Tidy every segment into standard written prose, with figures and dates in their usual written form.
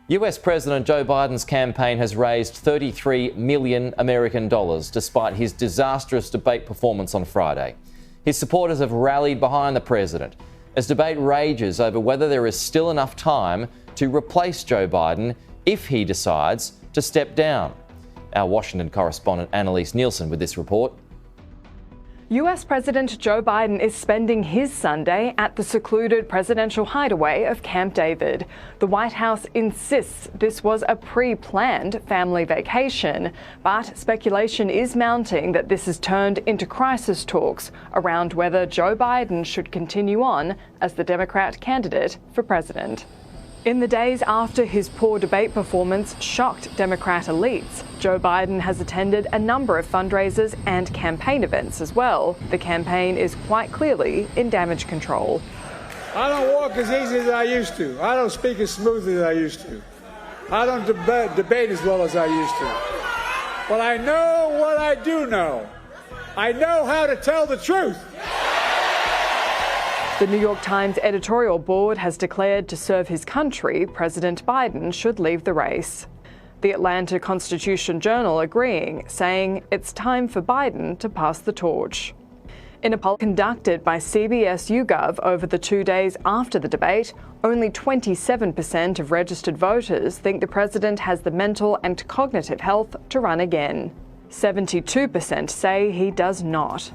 US President Joe Biden's campaign has raised $33 million American dollars despite his disastrous debate performance on Friday. His supporters have rallied behind the president as debate rages over whether there is still enough time to replace Joe Biden if he decides to step down. Our Washington correspondent Annalise Nielsen with this report. US President Joe Biden is spending his Sunday at the secluded presidential hideaway of Camp David. The White House insists this was a pre-planned family vacation, but speculation is mounting that this has turned into crisis talks around whether Joe Biden should continue on as the Democrat candidate for president. In the days after his poor debate performance shocked Democrat elites, Joe Biden has attended a number of fundraisers and campaign events as well. The campaign is quite clearly in damage control. I don't walk as easy as I used to. I don't speak as smoothly as I used to. I don't debate as well as I used to. But I know what I do know. I know how to tell the truth. The New York Times editorial board has declared to serve his country, President Biden should leave the race. The Atlanta Constitution-Journal agreeing, saying it's time for Biden to pass the torch. In a poll conducted by CBS YouGov over the 2 days after the debate, only 27% of registered voters think the president has the mental and cognitive health to run again. 72% say he does not.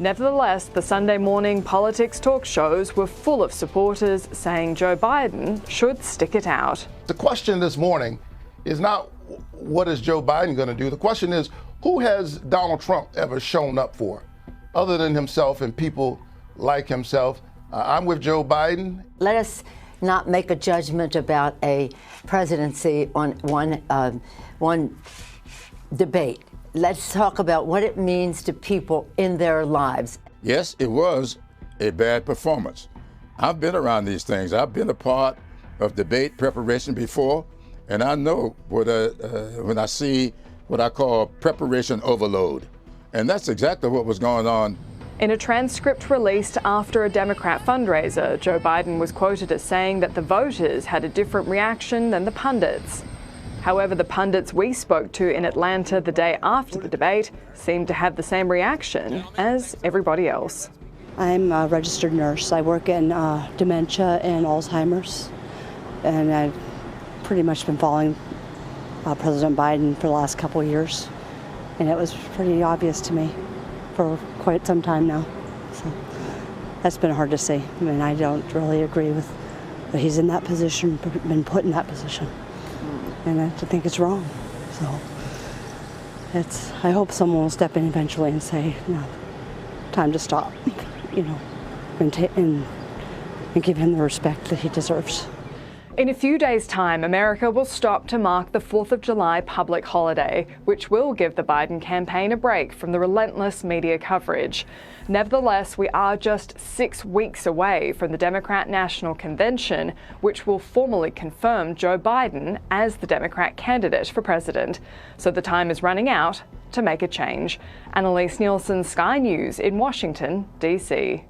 Nevertheless, the Sunday morning politics talk shows were full of supporters saying Joe Biden should stick it out. The question this morning is not what is Joe Biden going to do. The question is, who has Donald Trump ever shown up for, other than himself and people like himself? I'm with Joe Biden. Let us not make a judgment about a presidency on one debate. Let's talk about what it means to people in their lives. Yes, it was a bad performance. I've been around these things. I've been a part of debate preparation before, and I know when I see what I call preparation overload. And that's exactly what was going on. In a transcript released after a Democrat fundraiser, Joe Biden was quoted as saying that the voters had a different reaction than the pundits. However, the pundits we spoke to in Atlanta the day after the debate seemed to have the same reaction as everybody else. I'm a registered nurse. I work in dementia and Alzheimer's, and I've pretty much been following President Biden for the last couple of years, and it was pretty obvious to me for quite some time now. So that's been hard to see. I mean, I don't really agree with that he's in that position, been put in that position. And I think it's wrong. So I hope someone will step in eventually and say, no, time to stop, and give him the respect that he deserves. In a few days' time, America will stop to mark the 4th of July public holiday, which will give the Biden campaign a break from the relentless media coverage. Nevertheless, we are just 6 weeks away from the Democrat National Convention, which will formally confirm Joe Biden as the Democrat candidate for president. So the time is running out to make a change. Annalise Nielsen, Sky News in Washington, D.C.